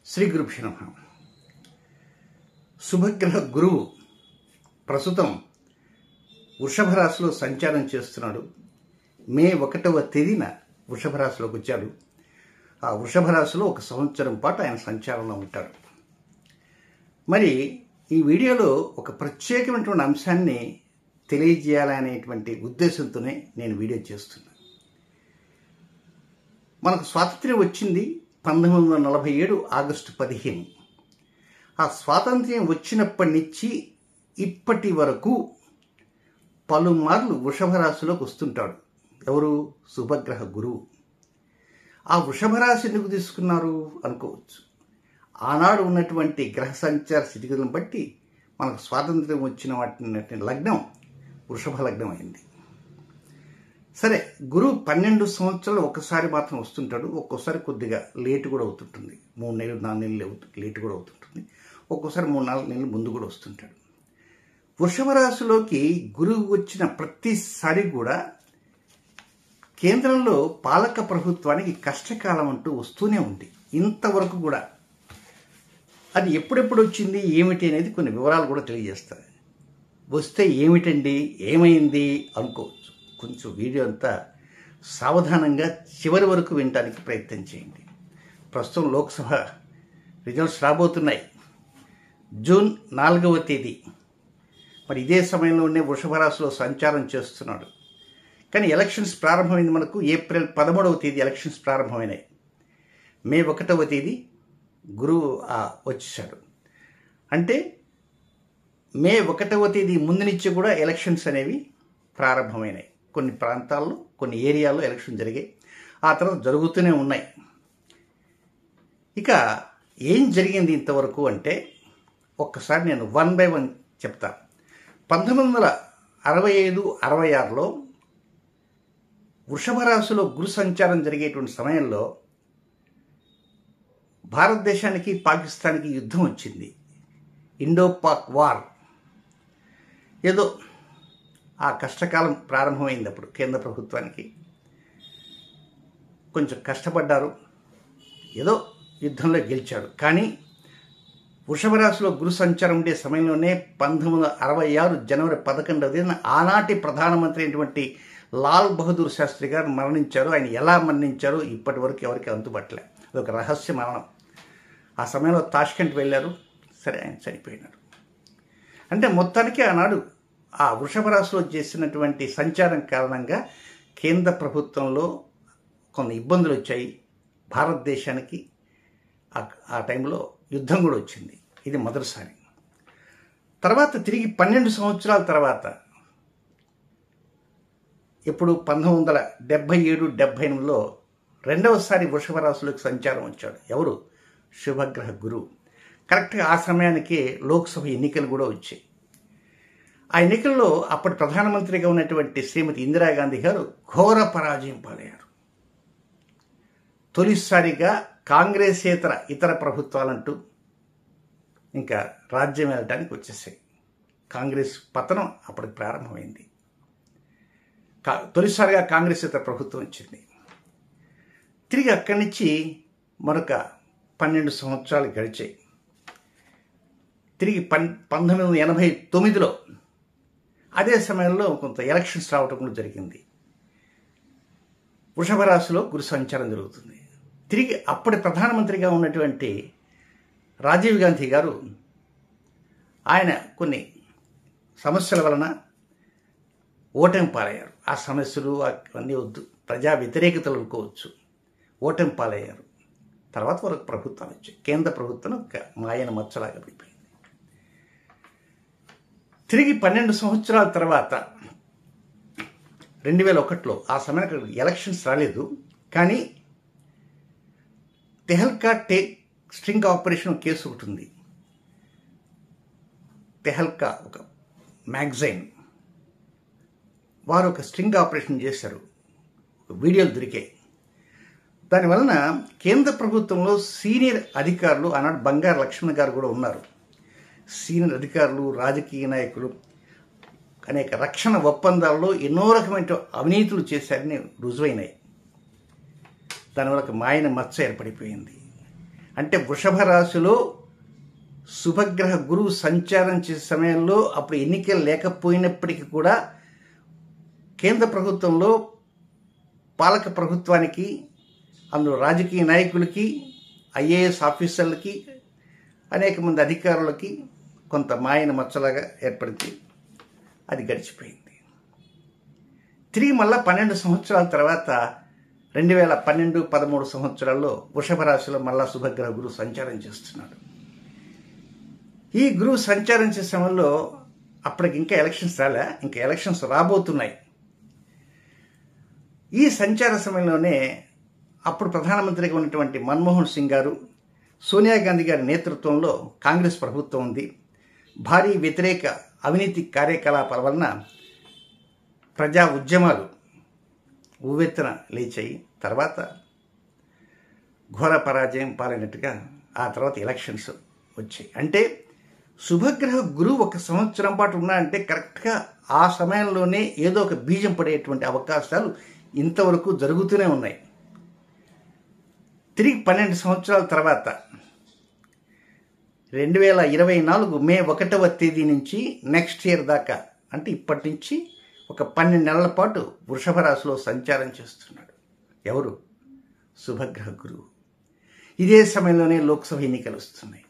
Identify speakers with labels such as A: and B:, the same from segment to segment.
A: శ్రీ గురుభ్యో నమః. శుభగ్రహ గురువు ప్రస్తుతం వృషభ రాశిలో సంచారం చేస్తున్నాడు. మే 1వ తేదీన వృషభ రాశిలోకి వచ్చాడు. ఆ వృషభ రాశిలో ఒక సంవత్సరం పాటు ఆయన సంచారంలో ఉంటాడు. మరి ఈ వీడియోలో ఒక ప్రత్యేకమైనటువంటి అంశాన్ని తెలియజేయాలనేటువంటి ఉద్దేశంతోనే నేను వీడియో చేస్తున్నాను. మనకు స్వాతంత్ర్యం వచ్చింది 1947 ఆగస్టు 15. ఆ స్వాతంత్ర్యం వచ్చినప్పటి నుంచి ఇప్పటి వరకు పలుమార్లు వృషభ రాశిలోకి వస్తుంటాడు. ఎవరు? శుభగ్రహ గురువు. ఆ వృషభ రాశి ఎందుకు తీసుకున్నారు అనుకోవచ్చు. ఆనాడు ఉన్నటువంటి గ్రహ సంచార స్థితిగతులను బట్టి మనకు స్వాతంత్ర్యం వచ్చిన వాటి లగ్నం వృషభ లగ్నం అయింది. సరే, గురువు 12 సంవత్సరాలు ఒకసారి మాత్రం వస్తుంటాడు. ఒక్కోసారి కొద్దిగా లేటు కూడా అవుతుంటుంది. 3 నెలలు 4 నెలలు లేటు కూడా అవుతుంటుంది. ఒక్కోసారి 3-4 నెలలు ముందు కూడా వస్తుంటాడు. వృషభ రాశిలోకి గురువు వచ్చిన ప్రతిసారి కూడా కేంద్రంలో పాలక ప్రభుత్వానికి కష్టకాలం అంటూ వస్తూనే ఉంది. ఇంతవరకు కూడా అది ఎప్పుడెప్పుడు వచ్చింది ఏమిటి అనేది కొన్ని వివరాలు కూడా తెలియజేస్తాయి. వస్తే ఏమిటండి, ఏమైంది అనుకోవచ్చు. కొంచెం వీడియో అంతా సావధానంగా చివరి వరకు వినడానికి ప్రయత్నం చేయండి. ప్రస్తుతం లోక్సభ రిజల్ట్స్ రాబోతున్నాయి. జూన్ 4వ తేదీ. మరి ఇదే సమయంలోనే వృషభ రాశిలో సంచారం చేస్తున్నాడు. కానీ ఎలక్షన్స్ ప్రారంభమైంది. మనకు ఏప్రిల్ 13వ తేదీ ఎలక్షన్స్ ప్రారంభమైనాయి. మే 1వ తేదీ గురువు వచ్చేసాడు. అంటే మే 1వ తేదీ ముందు నుంచి కూడా ఎలక్షన్స్ అనేవి ప్రారంభమైనాయి. కొన్ని ప్రాంతాల్లో కొన్ని ఏరియాల్లో ఎలక్షన్ జరిగాయి. ఆ తర్వాత జరుగుతూనే ఉన్నాయి. ఇక ఏం జరిగింది ఇంతవరకు అంటే ఒక్కసారి నేను 1 by 1 చెప్తాను. 1965-66లో వృషభ రాశిలో గురు సంచారం జరిగేటువంటి సమయంలో భారతదేశానికి పాకిస్తాన్కి యుద్ధం వచ్చింది. Indo Pak war. ఏదో ఆ కష్టకాలం ప్రారంభమైంది. అప్పుడు కేంద్ర ప్రభుత్వానికి కొంచెం కష్టపడ్డారు. ఏదో యుద్ధంలో గెలిచాడు. కానీ వృషభ రాశిలో గురు సంచారం ఉండే సమయంలోనే 1966 జనవరి 11వ తేదీన ఆనాటి ప్రధానమంత్రి అయినటువంటి లాల్ బహదూర్ శాస్త్రి గారు మరణించారు. ఆయన ఎలా మరణించారో ఇప్పటి వరకు ఎవరికి అంతుపట్టలే. అదొక రహస్య మరణం. ఆ సమయంలో తాష్కెంట్ వెళ్ళారు. సరే, ఆయన చనిపోయినారు. అంటే మొత్తానికి ఆనాడు ఆ వృషభ రాశిలో చేసినటువంటి సంచారం కారణంగా కేంద్ర ప్రభుత్వంలో కొన్ని ఇబ్బందులు వచ్చాయి. భారతదేశానికి ఆ టైంలో యుద్ధం కూడా వచ్చింది. ఇది మొదటిసారి. తర్వాత తిరిగి 12 సంవత్సరాల తర్వాత ఇప్పుడు 1977-78లో రెండవసారి వృషభ రాశిలోకి సంచారం వచ్చాడు. ఎవరు? శుభగ్రహ గురువు. కరెక్ట్గా ఆ సమయానికి లోక్సభ ఎన్నికలు కూడా వచ్చాయి. ఆ ఎన్నికల్లో అప్పటి ప్రధానమంత్రిగా ఉన్నటువంటి శ్రీమతి ఇందిరాగాంధీ గారు ఘోర పరాజయం పాలయ్యారు. తొలిసారిగా కాంగ్రెసేతర ఇతర ప్రభుత్వాలంటూ ఇంకా రాజ్యం వెళ్ళడానికి వచ్చేసాయి. కాంగ్రెస్ పతనం అప్పటికి ప్రారంభమైంది. తొలిసారిగా కాంగ్రెసేతర ప్రభుత్వం వచ్చింది. తిరిగి అక్కడి నుంచి మరొక 12 సంవత్సరాలు గడిచాయి. తిరిగి 1989లో అదే సమయంలో కొంత ఎలక్షన్స్ రావటం కూడా జరిగింది. వృషభ రాశిలో గురు సంచారం జరుగుతుంది. తిరిగి అప్పటి ప్రధానమంత్రిగా ఉన్నటువంటి రాజీవ్ గాంధీ గారు ఆయన కొన్ని సమస్యల వలన ఓటమి పాలయ్యారు. ఆ సమస్యలు అవన్నీ వద్దు, ప్రజా వ్యతిరేకతలు అనుకోవచ్చు. ఓటమి పాలయ్యారు. తర్వాత వరకు ప్రభుత్వాలు వచ్చాయి. కేంద్ర ప్రభుత్వం ఒక మాయన మచ్చలాగా పడిపోయింది. తిరిగి 12 సంవత్సరాల తర్వాత 2001లో ఆ సమయానికి ఎలక్షన్స్ రాలేదు. కానీ తెహల్కా స్ట్రింగ్ ఆపరేషన్ కేసు ఒకటి ఉంది. తెహల్కా ఒక మ్యాగజైన్ వారు ఒక స్ట్రింగ్ ఆపరేషన్ చేశారు. వీడియోలు దొరికాయి. దానివలన కేంద్ర ప్రభుత్వంలో సీనియర్ అధికారులు, ఆనాడు బంగారు లక్ష్మణ్ గారు కూడా ఉన్నారు, సీనియర్ అధికారులు, రాజకీయ నాయకులు అనేక రక్షణ ఒప్పందాల్లో ఎన్నో రకమైన అవినీతులు చేశారని రుజువైనాయి. దానివల్ల మాయన మచ్చ ఏర్పడిపోయింది. అంటే వృషభ రాశిలో శుభగ్రహ గురువు సంచారం చేసే సమయంలో అప్పుడు ఎన్నికలు లేకపోయినప్పటికీ కూడా కేంద్ర ప్రభుత్వంలో పాలక ప్రభుత్వానికి, అందులో రాజకీయ నాయకులకి, ఐఏఎస్ ఆఫీసర్లకి, అనేక మంది అధికారులకి కొంత మాయన మచ్చలాగా ఏర్పడింది. అది గడిచిపోయింది. తిరిగి మళ్ళా 12 సంవత్సరాల తర్వాత 2012-13 సంవత్సరాల్లో వృషభ రాశిలో మళ్ళా శుభగ్రహ గురువు సంచారం చేస్తున్నాడు. ఈ గురువు సంచారం చేసే సమయంలో అప్పటికి ఇంకా ఎలక్షన్స్ రాలే, ఇంకా ఎలక్షన్స్ రాబోతున్నాయి. ఈ సంచార సమయంలోనే అప్పుడు ప్రధానమంత్రిగా ఉన్నటువంటి మన్మోహన్ సింగ్ గారు, సోనియా గాంధీ గారి నేతృత్వంలో కాంగ్రెస్ ప్రభుత్వం ఉంది. భారీ వ్యతిరేక అవినీతి కార్యకలాపాల వలన ప్రజా ఉద్యమాలు ఉవ్వెత్తున లేచాయి. తర్వాత ఘోర పరాజయం పాలైనట్టుగా ఆ తర్వాత ఎలక్షన్స్ వచ్చాయి. అంటే శుభగ్రహ గురువు 1 సంవత్సరం పాటు ఉన్నా అంటే కరెక్ట్గా ఆ సమయంలోనే ఏదో ఒక బీజం పడేటువంటి అవకాశాలు ఇంతవరకు జరుగుతూనే ఉన్నాయి. తిరిగి 12 సంవత్సరాల తర్వాత 2024 మే 1వ తేదీ నుంచి నెక్స్ట్ ఇయర్ దాకా, అంటే ఇప్పటి నుంచి ఒక 12 నెలల పాటు వృషభ రాశిలో సంచారం చేస్తున్నాడు. ఎవరు? శుభగ్రహ గురువు. ఇదే సమయంలోనే లోక్సభ ఎన్నికలు వస్తున్నాయి.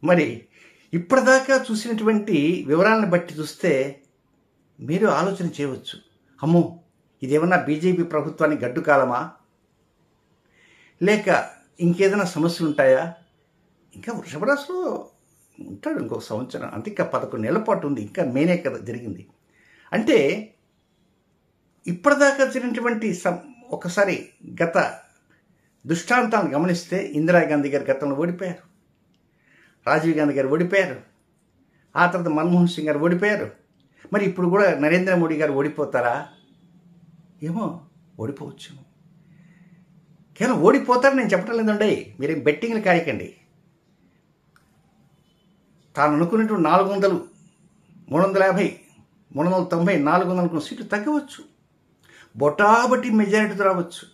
A: మరి ఇప్పటిదాకా చూసినటువంటి వివరాలను బట్టి చూస్తే మీరు ఆలోచన చేయవచ్చు, అమ్మో ఇదేమన్నా బీజేపీ ప్రభుత్వానికి గడ్డు కాలమా, లేక ఇంకేదైనా సమస్యలు ఉంటాయా? ఇంకా వృషభ రాశిలో ఉంటాడు ఇంకొక సంవత్సరం, అంతే ఇంకా 11 నెలల పాటు ఉంది, ఇంకా మేనే కదా జరిగింది. అంటే ఇప్పటిదాకా జరిగినటువంటి ఒకసారి గత దృష్టాంతాలను గమనిస్తే ఇందిరాగాంధీ గారు గతంలో ఓడిపోయారు, రాజీవ్ గాంధీ గారు ఓడిపోయారు, ఆ తర్వాత మన్మోహన్ సింగ్ గారు ఓడిపోయారు. మరి ఇప్పుడు కూడా నరేంద్ర మోడీ గారు ఓడిపోతారా? ఏమో, ఓడిపోవచ్చు. కేవలం ఓడిపోతారని నేను చెప్పడం లేదండి, మీరేం బెట్టింగ్లు కాయకండి. తాను అనుకున్నట్టు 400, 350, 390, 400 అనుకున్న సీట్లు తగ్గవచ్చు, బొటాబట్టి మెజారిటీతో రావచ్చు.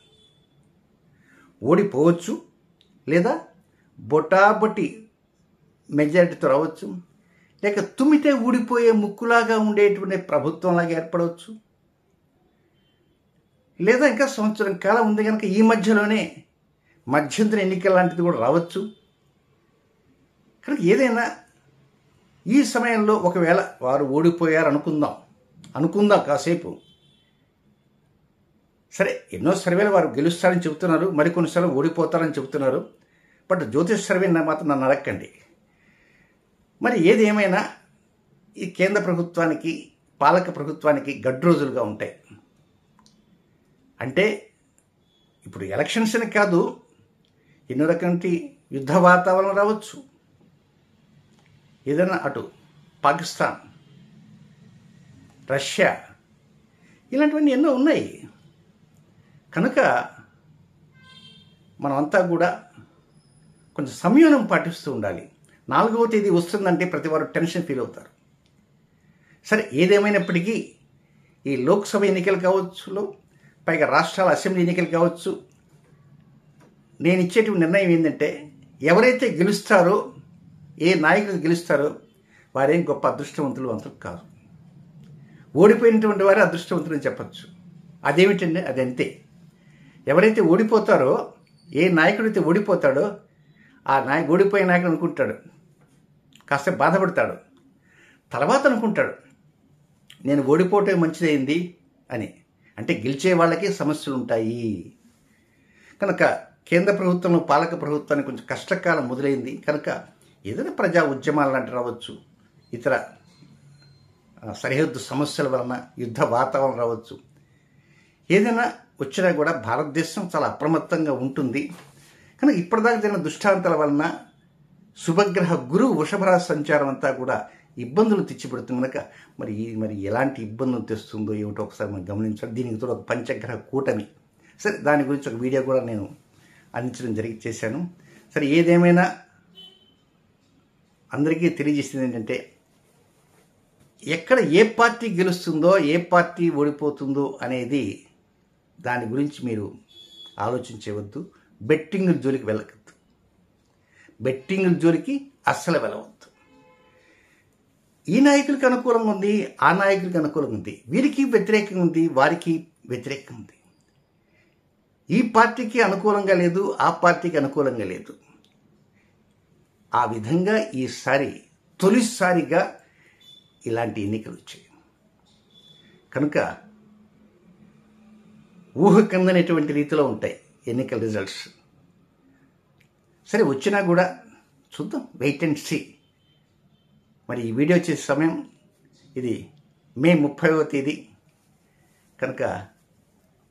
A: ఓడిపోవచ్చు, లేదా బొటాబట్టి మెజారిటీతో రావచ్చు, లేక తుమ్మితే ఊడిపోయే ముక్కులాగా ఉండేటువంటి ప్రభుత్వంలాగా ఏర్పడవచ్చు, లేదా ఇంకా సంవత్సరం కాలం ఉంది కనుక ఈ మధ్యలోనే మధ్యంతర ఎన్నికల లాంటిది కూడా రావచ్చు. కనుక ఏదైనా ఈ సమయంలో ఒకవేళ వారు ఓడిపోయారు అనుకుందాం కాసేపు. సరే, ఎన్నో సర్వేలు వారు గెలుస్తారని చెబుతున్నారు, మరికొన్నిసార్లు ఓడిపోతారని చెబుతున్నారు. బట్ జ్యోతిష్ సర్వే మాత్రం నన్ను అడగండి. మరి ఏది ఏమైనా ఈ కేంద్ర ప్రభుత్వానికి, పాలక ప్రభుత్వానికి గడ్డు రోజులుగా ఉంటాయి. అంటే ఇప్పుడు ఎలక్షన్స్ అని కాదు, ఎన్నో రకమైన యుద్ధ వాతావరణం రావచ్చు. ఏదైనా అటు పాకిస్తాన్, రష్యా, ఇలాంటివన్నీ ఎన్నో ఉన్నాయి. కనుక మనమంతా కూడా కొంచెం సంయమనం పాటిస్తూ ఉండాలి. 4వ తేదీ వస్తుందంటే ప్రతి వారు టెన్షన్ ఫీల్ అవుతారు. సరే, ఏదేమైనప్పటికీ ఈ లోక్సభ ఎన్నికలు కావచ్చు, పైగా రాష్ట్రాల అసెంబ్లీ ఎన్నికలు కావచ్చు, నేను ఇచ్చేటువంటి నిర్ణయం ఏంటంటే ఎవరైతే గెలుస్తారో, ఏ నాయకులు గెలుస్తారో వారేం గొప్ప అదృష్టవంతులు అంతకు కాదు. ఓడిపోయినటువంటి వారే అదృష్టవంతులు అని చెప్పచ్చు. అదేమిటండి, అది అంతే. ఎవరైతే ఓడిపోతారో, ఏ నాయకుడైతే ఓడిపోతాడో ఆ ఓడిపోయే నాయకుడు అనుకుంటాడు, కాస్త బాధపడతాడు. తర్వాత అనుకుంటాడు నేను ఓడిపోవటం మంచిదైంది అని. అంటే గెలిచే వాళ్ళకి సమస్యలు ఉంటాయి. కనుక కేంద్ర ప్రభుత్వంలో పాలక ప్రభుత్వానికి కొంచెం కష్టకాలం మొదలైంది. కనుక ఏదైనా ప్రజా ఉద్యమాలు లాంటి రావచ్చు, ఇతర సరిహద్దు సమస్యల వలన యుద్ధ వాతావరణం రావచ్చు. ఏదైనా వచ్చినా కూడా భారతదేశం చాలా అప్రమత్తంగా ఉంటుంది. కనుక ఇప్పటిదాకా జరిగిన దృష్టాంతాల వలన శుభగ్రహ గురువు వృషభ రాశి సంచారం అంతా కూడా ఇబ్బందులు తెచ్చిపెడుతుంది. కనుక మరి ఎలాంటి ఇబ్బందులు తెస్తుందో ఏమిటో ఒకసారి మనం గమనించాలి. దీనికి కూడా ఒక పంచగ్రహ కూటమి. సరే, దాని గురించి ఒక వీడియో కూడా నేను అందించడం చేశాను. సరే, ఏదేమైనా అందరికీ తెలియజేసింది ఏంటంటే ఎక్కడ ఏ పార్టీ గెలుస్తుందో, ఏ పార్టీ ఓడిపోతుందో అనేది దాని గురించి మీరు ఆలోచించవద్దు. బెట్టింగ్ జోలికి వెళ్ళకద్దు. బెట్టింగ్ జోలికి అస్సలు వెళ్ళవద్దు. ఈ నాయకుడికి అనుకూలంగా ఉంది, ఆ నాయకుడికి అనుకూలంగా ఉంది, వీరికి వ్యతిరేకంగా ఉంది, వారికి వ్యతిరేకంగా ఉంది. ఈ పార్టీకి అనుకూలంగా లేదు, ఆ పార్టీకి అనుకూలంగా లేదు. ఆ విధంగా ఈసారి తొలిసారిగా ఇలాంటి ఎన్నికలు వచ్చాయి. కనుక ఊహకందనేటువంటి రీతిలో ఉంటాయి ఎన్నికల రిజల్ట్స్. సరే, వచ్చినా కూడా చూద్దాం, వెయిట్ అండ్ సీ. మరి ఈ వీడియో వచ్చే సమయం ఇది మే 30వ తేదీ కనుక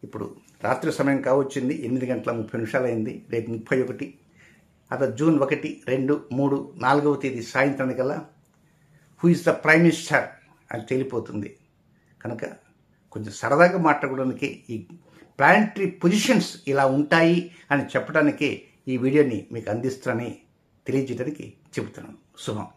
A: ఇప్పుడు రాత్రి సమయం కావచ్చింది. 8 గంటల 30 నిమిషాలు అయింది. రేపు 31, అదే జూన్ 1, 2, 3, 4వ తేదీ సాయంత్రానికల్లా who is the prime minister అని తేలిపోతుంది. కనుక కొంచెం సరదాగా మాట్లాడడానికి, ఈ ప్లానటరీ పొజిషన్స్ ఇలా ఉంటాయి అని చెప్పడానికి ఈ వీడియోని మీకు అందిస్తానని తెలియజేయడానికి చెబుతున్నాను. శుభం.